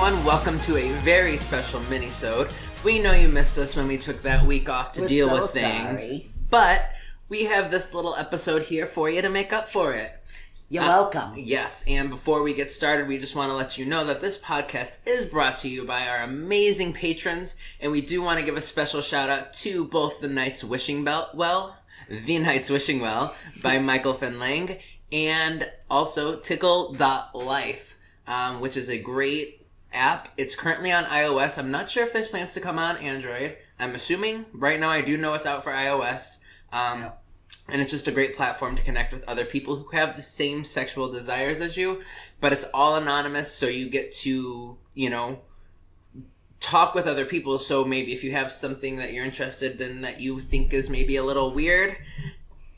everyone. Welcome to a very special Minisode. We know you missed us when we took that week off to deal with things. Sorry. But we have this little episode here for you to make up for it. You're welcome. Yes, and before we get started, we just want to let you know that this podcast is brought to you by our amazing patrons, and we do want to give a special shout out to both The Knight's Wishing Well by Michael Finlang, and also Tickle.life, which is a great app. It's currently on iOS. I'm not sure if there's plans to come on Android. I'm assuming. Right now I do know it's out for iOS. And it's just a great platform to connect with other people who have the same sexual desires as you, but it's all anonymous, so you get to, talk with other people. So maybe if you have something that you're interested in that you think is maybe a little weird,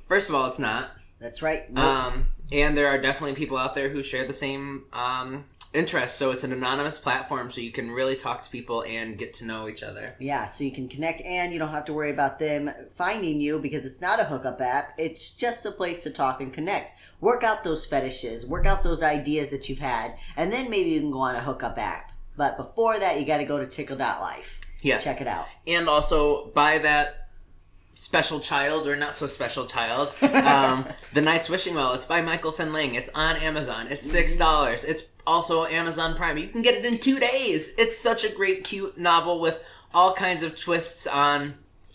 first of all, it's not. That's right. Nope. And there are definitely people out there who share the same interests, so it's an anonymous platform, so you can really talk to people and get to know each other. Yeah, so you can connect, and you don't have to worry about them finding you, because it's not a hookup app. It's just a place to talk and connect. Work out those fetishes, work out those ideas that you've had, and then maybe you can go on a hookup app. But before that, you got to go to Tickle.life. Yes. Check it out. And also, buy that special child, or not so special child, The Knight's Wishing Well. It's by Michael Finlang. It's on Amazon. It's $6. It's also Amazon Prime. You can get it in 2 days. It's such a great, cute novel with all kinds of twists on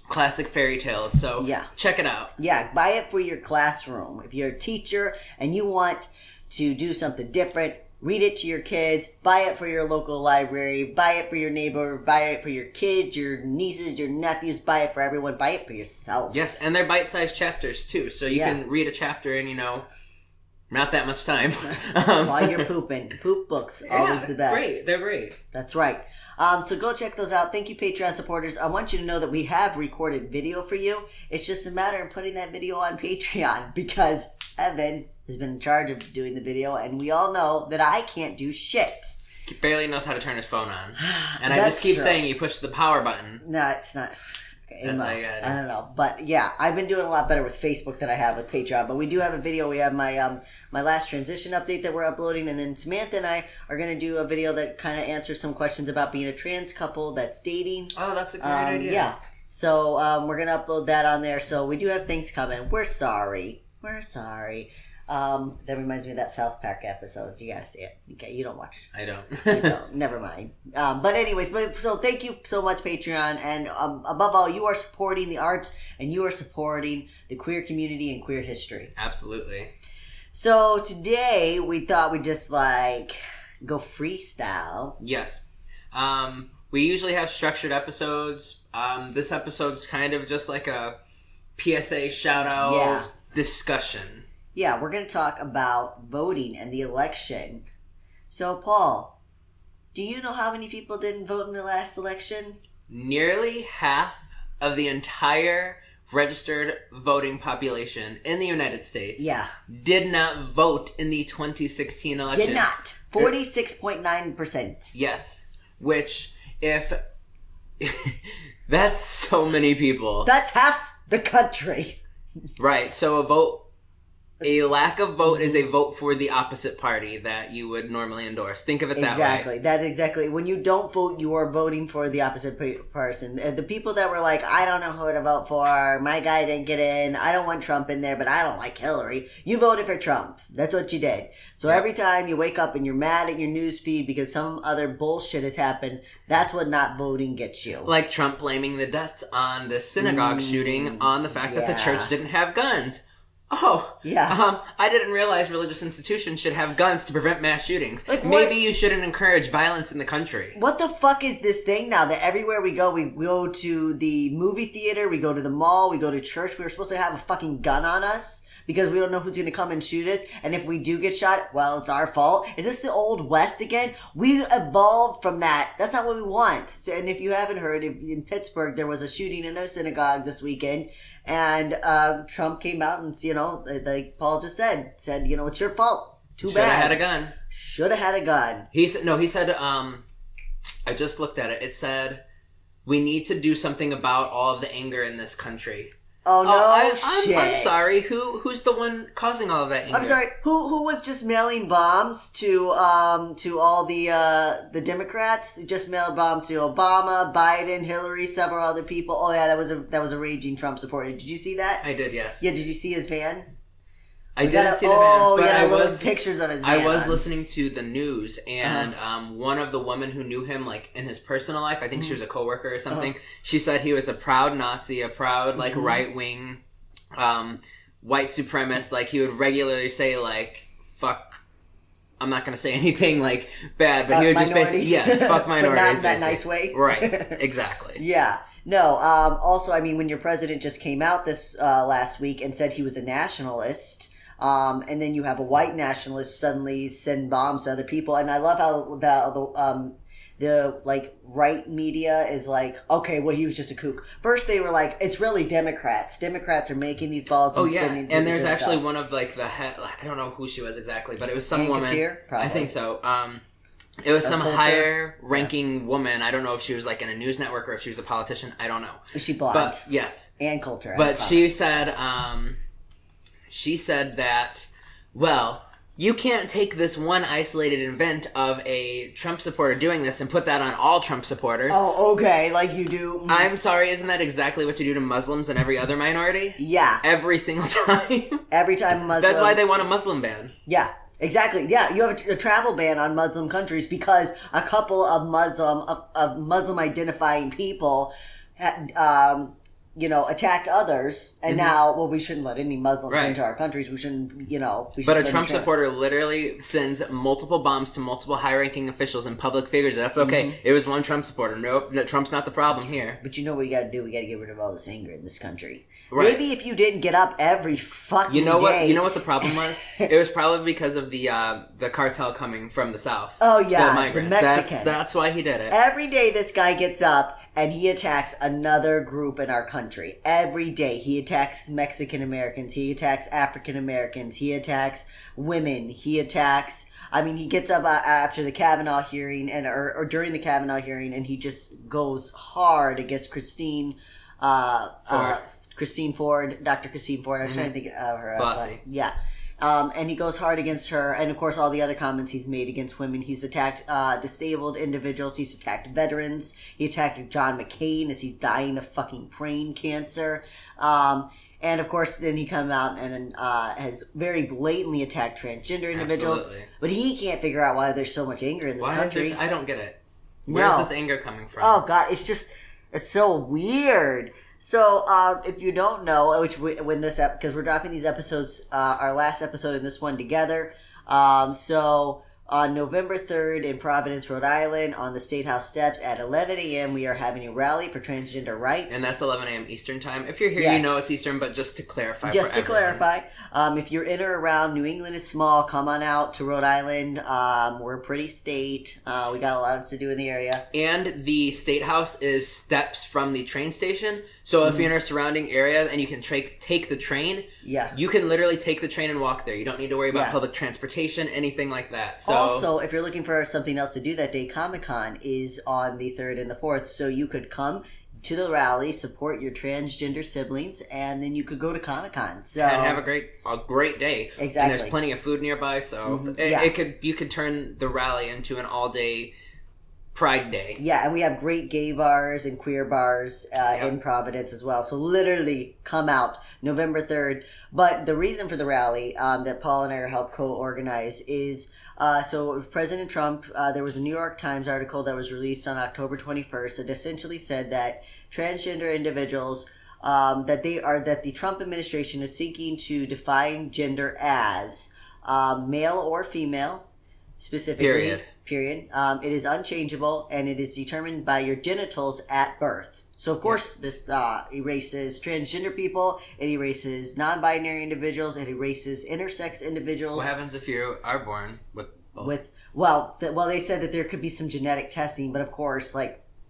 classic fairy tales. So yeah, check it out. Yeah, buy it for your classroom. If you're a teacher and you want to do something different, read it to your kids, buy it for your local library, buy it for your neighbor, buy it for your kids, your nieces, your nephews, buy it for everyone, buy it for yourself. Yes, and they're bite-sized chapters too, so you can read a chapter in, not that much time. While you're pooping. Poop books, always the best. Great. They're great. That's right. So go check those out. Thank you, Patreon supporters. I want you to know that we have recorded video for you. It's just a matter of putting that video on Patreon, because Evan has been in charge of doing the video, and we all know that I can't do shit. He barely knows how to turn his phone on. And I just keep saying you push the power button. No, it's not. That's how you got it. I don't know. But yeah, I've been doing a lot better with Facebook than I have with Patreon. But we do have a video. We have my my last transition update that we're uploading. And then Samantha and I are going to do a video that kind of answers some questions about being a trans couple that's dating. Oh, that's a great idea. Yeah. So we're going to upload that on there. So we do have things coming. We're sorry. That reminds me of that South Park episode. You gotta see it. Okay, you don't watch. I don't. You don't. Never mind. But anyways, so thank you so much, Patreon, and above all, you are supporting the arts, and you are supporting the queer community and queer history. Absolutely. So today we thought we'd just go freestyle. Yes. We usually have structured episodes. This episode's kind of just like a PSA shout out discussion. Yeah, we're going to talk about voting and the election. So, Paul, do you know how many people didn't vote in the last election? Nearly half of the entire registered voting population in the United States did not vote in the 2016 election. Did not. 46.9%. Yes. Which, if... that's so many people. That's half the country. Right. So a lack of vote is a vote for the opposite party that you would normally endorse. Think of it that way. Exactly. When you don't vote, you are voting for the opposite person. The people that were like, I don't know who to vote for, my guy didn't get in, I don't want Trump in there, but I don't like Hillary. You voted for Trump. That's what you did. So every time you wake up and you're mad at your news feed because some other bullshit has happened, that's what not voting gets you. Like Trump blaming the deaths on the synagogue shooting on the fact that the church didn't have guns. Oh, yeah. I didn't realize religious institutions should have guns to prevent mass shootings. Maybe you shouldn't encourage violence in the country. What the fuck is this thing now that everywhere we go to the movie theater, we go to the mall, we go to church, we were supposed to have a fucking gun on us because we don't know who's going to come and shoot us. And if we do get shot, well, it's our fault. Is this the old West again? We evolved from that. That's not what we want. So, and if you haven't heard, in Pittsburgh, there was a shooting in a synagogue this weekend. And Trump came out and, like Paul just said, it's your fault. Too bad. Should have had a gun. Should have had a gun. He said, I just looked at it. It said, we need to do something about all of the anger in this country. Oh no! I'm sorry. Who's the one causing all of that anger? I'm sorry. Who was just mailing bombs to all the Democrats? They just mailed bombs to Obama, Biden, Hillary, several other people. Oh yeah, that was a raging Trump supporter. Did you see that? I did. Yes. Yeah. Did you see his van? I didn't see the van, but I was pictures of his van. I was listening to the news, and one of the women who knew him, like in his personal life, I think she was a coworker or something. She said he was a proud Nazi, a proud like right wing, white supremacist. Like he would regularly say like "fuck." I'm not going to say anything like bad, but he would just basically fuck minorities, but not in that nice way. Right? Exactly. Yeah. No. Also, I mean, when your president just came out this last week and said he was a nationalist. And then you have a white nationalist suddenly send bombs to other people, and I love how the like right media is like, okay, well he was just a kook. First they were like, it's really Democrats. Democrats are making these balls. Oh yeah, and there's actually one of like the head. I don't know who she was exactly, but it was some woman. Probably. I think so. It was some higher ranking woman. I don't know if she was like in a news network or if she was a politician. I don't know. Is she blonde? But yes, and Coulter. But she said. She said that, well, you can't take this one isolated event of a Trump supporter doing this and put that on all Trump supporters. Oh, okay, like you do. I'm sorry, isn't that exactly what you do to Muslims and every other minority? Yeah. Every single time. Every time a Muslim... That's why they want a Muslim ban. Yeah, exactly. Yeah, you have a travel ban on Muslim countries because a couple of Muslim identifying people had... attacked others, and now, well, we shouldn't let any Muslims into our countries. We shouldn't, But a Trump supporter literally sends multiple bombs to multiple high-ranking officials and public figures. That's okay. It was one Trump supporter. Nope, Trump's not the problem here. But you know what we gotta do? We gotta get rid of all this anger in this country. Right. Maybe if you didn't get up every fucking day. You know what the problem was? It was probably because of the cartel coming from the south. Oh yeah, the Mexicans. That's why he did it. Every day this guy gets up and he attacks another group in our country. Every day he attacks Mexican Americans. He attacks African Americans. He attacks women. He attacks... I mean, he gets up after the Kavanaugh hearing or during the Kavanaugh hearing, and he just goes hard against Christine Ford, Dr. Christine Ford. I was trying to think of her. Bossy. Yeah. And he goes hard against her, and of course all the other comments he's made against women. He's attacked disabled individuals. He's attacked veterans. He attacked John McCain as he's dying of fucking brain cancer. And of course, then he comes out and has very blatantly attacked transgender individuals. Absolutely. But he can't figure out why there's so much anger in this country. I don't get it. Where's this anger coming from? Oh God, it's so weird. So, if you don't know, because we're dropping these episodes, our last episode and this one together. So on November 3rd in Providence, Rhode Island, on the State House steps at 11 a.m., we are having a rally for transgender rights. And that's 11 a.m. Eastern time. If you're here, you know it's Eastern, but just to clarify if you're in or around, New England is small, come on out to Rhode Island. We're a pretty state. We got a lot to do in the area. And the State House is steps from the train station. So if you're in a surrounding area and you can take the train, you can literally take the train and walk there. You don't need to worry about public transportation, anything like that. So also, if you're looking for something else to do that day, Comic-Con is on the 3rd and the 4th. So you could come to the rally, support your transgender siblings, and then you could go to Comic-Con. So and have a great day. Exactly. And there's plenty of food nearby, so you could turn the rally into an all-day Pride Day. Yeah, and we have great gay bars and queer bars in Providence as well. So literally come out November 3rd. But the reason for the rally that Paul and I helped co-organize is... so President Trump, there was a New York Times article that was released on October 21st that essentially said that transgender individuals, that the Trump administration is seeking to define gender as male or female, specifically. Period. It is unchangeable, and it is determined by your genitals at birth. So, of course, this erases transgender people, it erases non-binary individuals, it erases intersex individuals. What happens if you are born with both? Well, they said that there could be some genetic testing, but of course,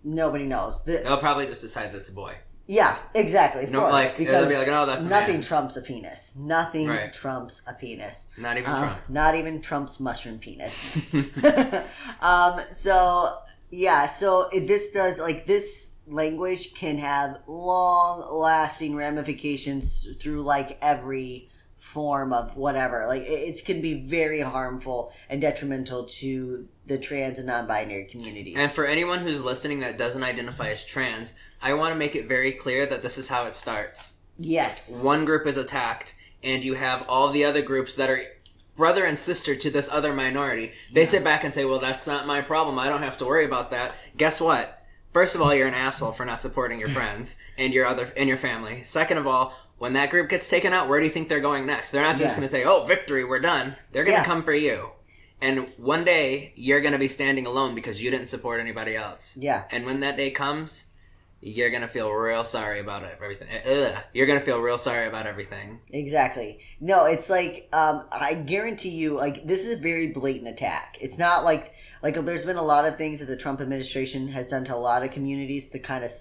nobody knows. They'll probably just decide that's a boy. Yeah, exactly, of course. Because they'll be like, that's nothing a man. Trumps a penis. Nothing trumps a penis. Not even Trump. Not even Trump's mushroom penis. So this does, this language can have long-lasting ramifications through like every form of whatever. Like it can be very harmful and detrimental to the trans and non-binary communities. And for anyone who's listening that doesn't identify as trans, I want to make it very clear that this is how it starts. Yes. One group is attacked, and you have all the other groups that are brother and sister to this other minority. They sit back and say, well, that's not my problem. I don't have to worry about that. Guess what? First of all, you're an asshole for not supporting your friends and your family. Second of all, when that group gets taken out, where do you think they're going next? They're not just going to say, oh, victory, we're done. They're going to come for you. And one day, you're going to be standing alone because you didn't support anybody else. Yeah. And when that day comes, you're going to feel real sorry about everything. You're going to feel real sorry about everything. Exactly. No, it's like, I guarantee you, like, this is a very blatant attack. It's not like there's been a lot of things that the Trump administration has done to a lot of communities to kind of,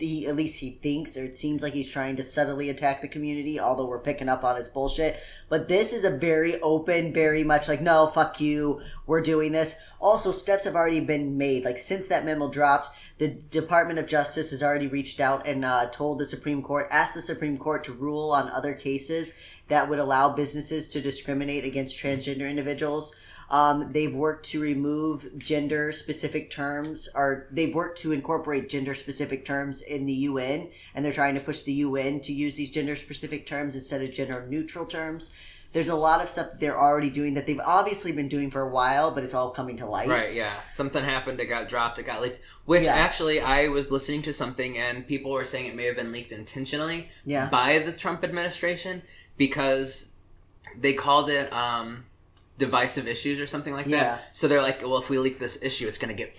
at least he thinks, or it seems like he's trying to subtly attack the community, although we're picking up on his bullshit. But this is a very open, very much like, no, fuck you, we're doing this. Also, steps have already been made. Like, since that memo dropped, the Department of Justice has already reached out and told the Supreme Court, asked the Supreme Court to rule on other cases that would allow businesses to discriminate against transgender individuals. They've worked to remove gender-specific terms, or they've worked to incorporate gender-specific terms in the UN, and they're trying to push the UN to use these gender-specific terms instead of gender-neutral terms. There's a lot of stuff that they're already doing that they've obviously been doing for a while, but it's all coming to light. Right, yeah. Something happened, it got dropped, it got leaked. Which, actually, I was listening to something, and people were saying it may have been leaked intentionally by the Trump administration, because they called it divisive issues or something like that. So they're like, well, if we leak this issue, it's going to get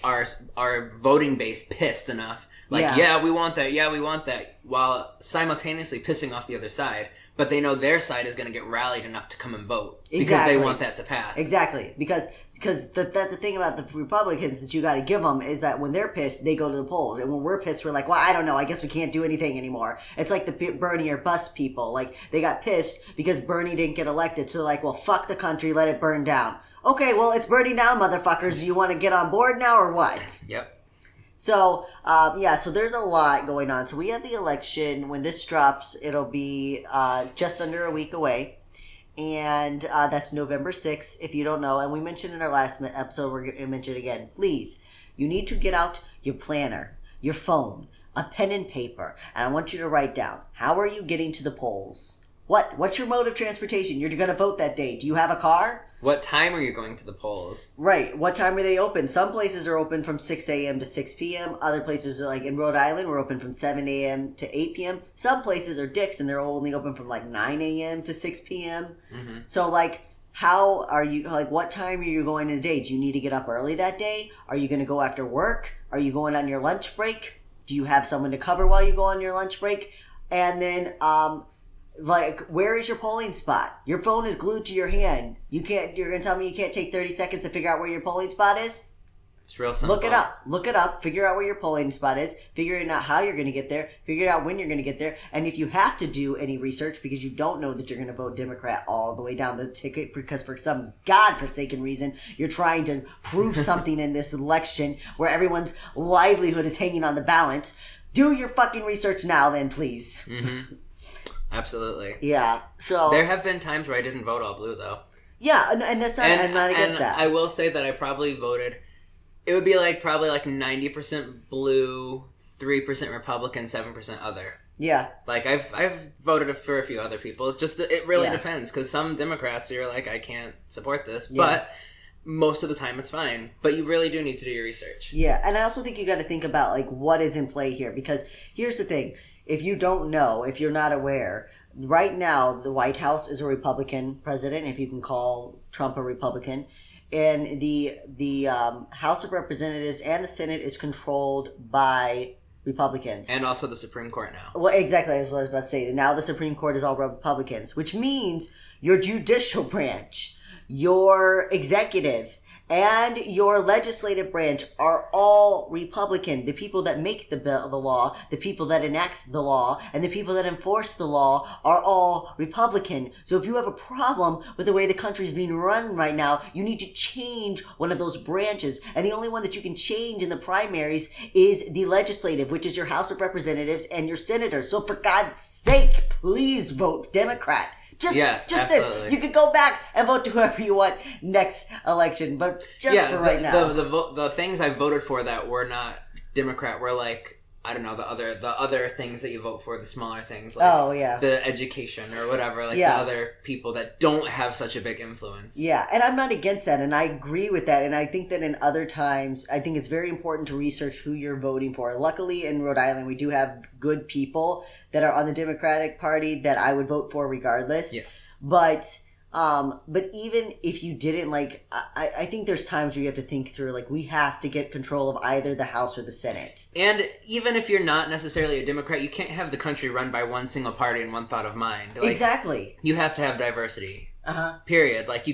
our voting base pissed enough. Like, we want that, while simultaneously pissing off the other side. But they know their side is going to get rallied enough to come and vote. Because they want that to pass. Exactly. Because that's the thing about the Republicans that you got to give them, is that when they're pissed, they go to the polls. And when we're pissed, we're like, well, I don't know. I guess we can't do anything anymore. It's like the Bernie or bust people. Like, they got pissed because Bernie didn't get elected. So they're like, well, fuck the country. Let it burn down. Okay, well, it's burning down, motherfuckers. Do you want to get on board now or what? Yep. So, so there's a lot going on. So we have the election. When this drops, it'll be just under a week away. And that's November 6th, if you don't know. And we mentioned in our last episode, we're going to mention it again. Please, you need to get out your planner, your phone, a pen and paper. And I want you to write down, how are you getting to the polls? What's your mode of transportation? You're going to vote that day. Do you have a car? What time are you going to the polls? Right. What time are they open? Some places are open from 6 a.m. to 6 p.m. Other places are like in Rhode Island, we're open from 7 a.m. to 8 p.m. Some places are dicks and they're only open from like 9 a.m. to 6 p.m. Mm-hmm. So like, how are you, like, what time are you going in the day? Do you need to get up early that day? Are you going to go after work? Are you going on your lunch break? Do you have someone to cover while you go on your lunch break? And then, like, where is your polling spot? Your phone is glued to your hand. You're going to tell me you can't take 30 seconds to figure out where your polling spot is? It's real simple. Look it up. Figure out where your polling spot is. Figure out how you're going to get there. Figure out when you're going to get there. And if you have to do any research because you don't know that you're going to vote Democrat all the way down the ticket because for some godforsaken reason you're trying to prove something in this election where everyone's livelihood is hanging on the balance, do your fucking research now then, please. Mm-hmm. Absolutely. Yeah. So there have been times where I didn't vote all blue, though. Yeah, and that's not. I'm not against that. I will say that I probably voted. It would be probably 90% blue, 3% Republican, 7% other. Yeah. Like I've voted for a few other people. It really depends because some Democrats you're like, I can't support this, but most of the time it's fine. But you really do need to do your research. Yeah, and I also think you got to think about what is in play here because here's the thing. If you don't know, if you're not aware, right now the White House is a Republican president, if you can call Trump a Republican, and the House of Representatives and the Senate is controlled by Republicans. And also the Supreme Court now. Well, exactly, that's what I was about to say. Now the Supreme Court is all Republicans, which means your judicial branch, your executive, and your legislative branch are all Republican. The people that make the law, the people that enact the law, and the people that enforce the law are all Republican. So if you have a problem with the way the country is being run right now, you need to change one of those branches. And the only one that you can change in the primaries is the legislative, which is your House of Representatives and your senators. So for God's sake, please vote Democrat. Just absolutely. this. You could go back and vote to whoever you want next election, but for right now. The things I voted for that were not Democrat were like, I don't know, the other things that you vote for, the smaller things, like the education or whatever, like the other people that don't have such a big influence. Yeah, and I'm not against that, and I agree with that, and I think that in other times, I think it's very important to research who you're voting for. Luckily, in Rhode Island, we do have good people that are on the Democratic Party that I would vote for regardless. Yes. But even if you didn't, like, I think there's times where you have to think through, like, we have to get control of either the House or the Senate. And even if you're not necessarily a Democrat, you can't have the country run by one single party and one thought of mind. Like, exactly. You have to have diversity. Period. Like,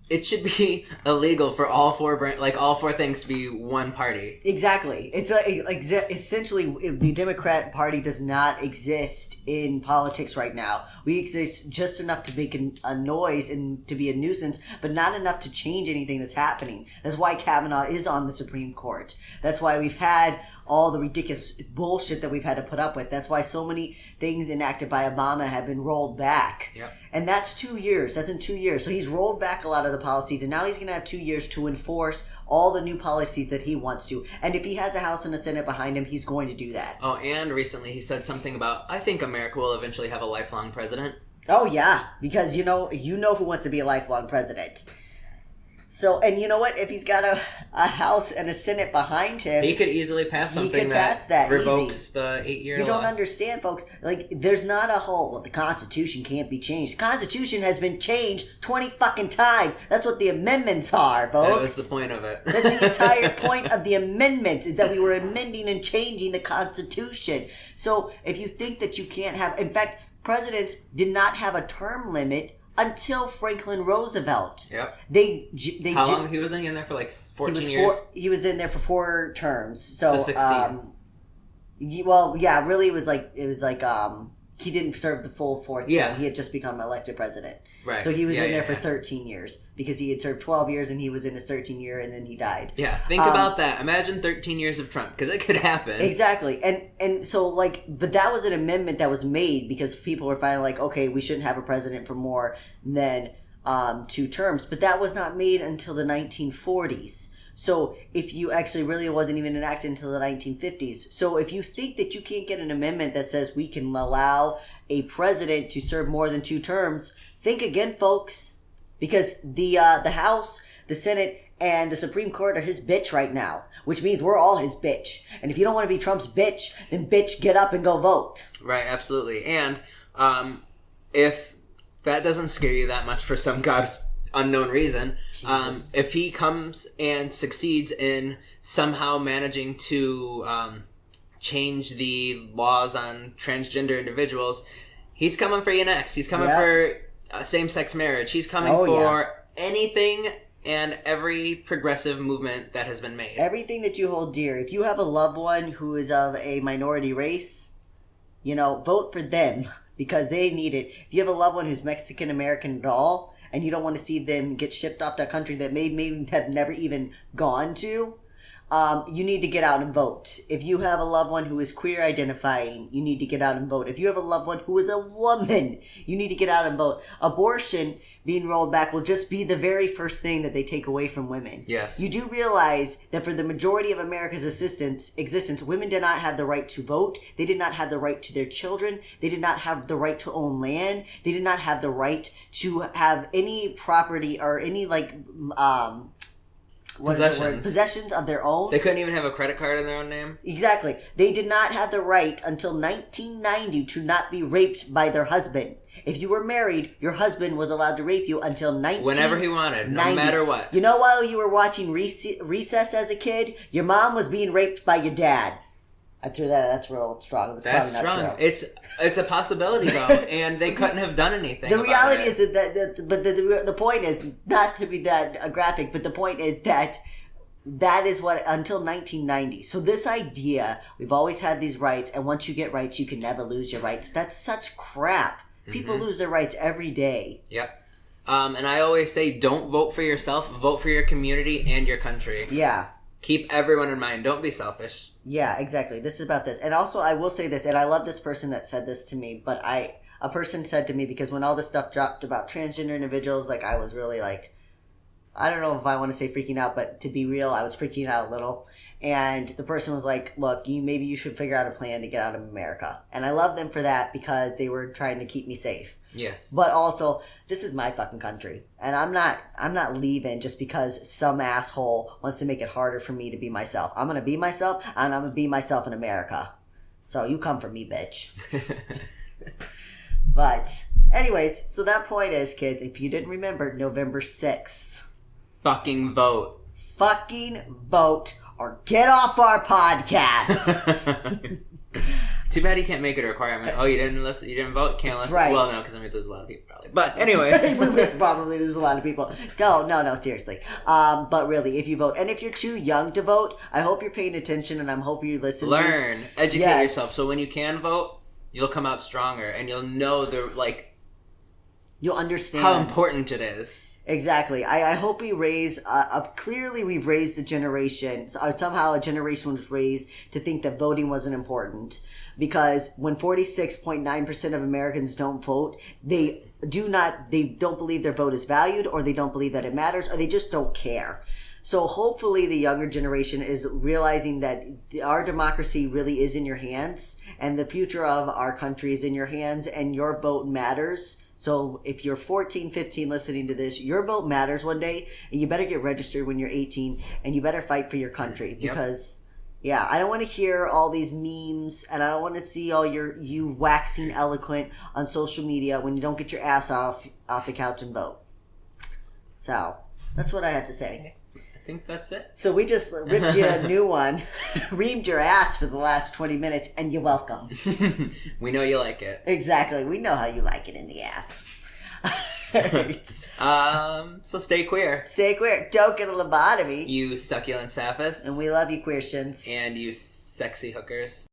it should be illegal for all four things to be one party. Exactly. It's essentially the Democrat Party does not exist in politics right now. We exist just enough to make a noise and to be a nuisance, but not enough to change anything that's happening. That's why Kavanaugh is on the Supreme Court. That's why we've had all the ridiculous bullshit that we've had to put up with. That's why so many things enacted by Obama have been rolled back. Yep. And that's 2 years. That's in 2 years. So he's rolled back a lot of the policies, and now he's going to have 2 years to enforce all the new policies that he wants to. And if he has a House and a Senate behind him, he's going to do that. Oh, and recently he said something about, I think America will eventually have a lifelong president. Oh, yeah. Because you know who wants to be a lifelong president. So, and you know what? If he's got a House and a Senate behind him, he could easily pass something that revokes the 8-year law. You don't understand, folks. Like, there's not a whole, the Constitution can't be changed. The Constitution has been changed 20 fucking times. That's what the amendments are, folks. That was the point of it. That's the entire point of the amendments, is that we were amending and changing the Constitution. So, if you think that you can't have, in fact, presidents did not have a term limit until Franklin Roosevelt. Yep. How long? He was in there for like 14 years? He was in there for 4 terms. So 16. Really it was like he didn't serve the full 4th term. He had just become elected president. Right. So he was in there for 13 years because he had served 12 years and he was in his 13th year and then he died. Yeah, think about that. Imagine 13 years of Trump, because it could happen. Exactly. And so, like, but that was an amendment that was made because people were finally like, okay, we shouldn't have a president for more than 2 terms. But that was not made until the 1940s. So if you actually really, it wasn't even enacted until the 1950s. So if you think that you can't get an amendment that says we can allow a president to serve more than 2 terms, think again, folks, because the House, the Senate, and the Supreme Court are his bitch right now, which means we're all his bitch. And if you don't want to be Trump's bitch, then bitch, get up and go vote. Right, absolutely. And if that doesn't scare you that much for some God's unknown reason, if he comes and succeeds in somehow managing to change the laws on transgender individuals, he's coming for you next. He's coming for same-sex marriage. He's coming for anything and every progressive movement that has been made. Everything that you hold dear. If you have a loved one who is of a minority race, vote for them because they need it. If you have a loved one who's Mexican-American at all, and you don't want to see them get shipped off to a country that may have never even gone to, you need to get out and vote. If you have a loved one who is queer identifying, you need to get out and vote. If you have a loved one who is a woman, you need to get out and vote. Abortion being rolled back will just be the very first thing that they take away from women. Yes. You do realize that for the majority of America's existence, women did not have the right to vote. They did not have the right to their children. They did not have the right to own land. They did not have the right to have any property or any possessions of their own. They couldn't even have a credit card in their own name. Exactly. They did not have the right until 1990 to not be raped by their husband. If you were married, your husband was allowed to rape you until 1990. Whenever he wanted, no matter what. You know, while you were watching Recess as a kid, your mom was being raped by your dad. I threw that. That's real strong. That's probably not strong. true. It's a possibility though, and they couldn't have done anything. The reality is but the point is not to be that graphic, but the point is that is what until 1990. So this idea, we've always had these rights, and once you get rights, you can never lose your rights. That's such crap. People lose their rights every day. Yep. And I always say, don't vote for yourself. Vote for your community and your country. Yeah. Keep everyone in mind. Don't be selfish. Yeah, exactly. This is about this. And also, I will say this, and I love this person that said this to me, but a person said to me, because when all this stuff dropped about transgender individuals, like, I was really, like, I don't know if I want to say freaking out, but to be real, I was freaking out a little. And the person was like, look, maybe you should figure out a plan to get out of America. And I love them for that because they were trying to keep me safe. Yes. But also, this is my fucking country. And I'm not leaving just because some asshole wants to make it harder for me to be myself. I'm going to be myself, and I'm going to be myself in America. So you come for me, bitch. But anyways, so that point is, kids, if you didn't remember, November 6th. Fucking vote. Fucking vote or get off our podcast. Too bad you can't make it a requirement. Oh, you didn't listen? You didn't vote? Can't listen? Right. Well, no, because there's a lot of people probably. But anyways. Probably there's a lot of people. No, seriously. But really, if you vote, and if you're too young to vote, I hope you're paying attention, and I hope you listen. Learn. Educate yourself. So when you can vote, you'll come out stronger, and you'll know you'll understand how important it is. Exactly. I hope we raise, clearly we've raised a generation, somehow a generation was raised to think that voting wasn't important. Because when 46.9% of Americans don't vote, they don't believe their vote is valued, or they don't believe that it matters, or they just don't care. So hopefully the younger generation is realizing that our democracy really is in your hands, and the future of our country is in your hands, and your vote matters. So if you're 14, 15 listening to this, your vote matters one day, and you better get registered when you're 18, and you better fight for your country. Because, yeah, I don't want to hear all these memes, and I don't want to see all you waxing eloquent on social media when you don't get your ass off the couch and vote. So, that's what I have to say. I think that's it. So we just ripped you a new one, reamed your ass for the last 20 minutes, and you're welcome. We know you like it. Exactly. We know how you like it in the ass. So stay queer. Stay queer. Don't get a lobotomy. You succulent sappists. And we love you, queershins. And you sexy hookers.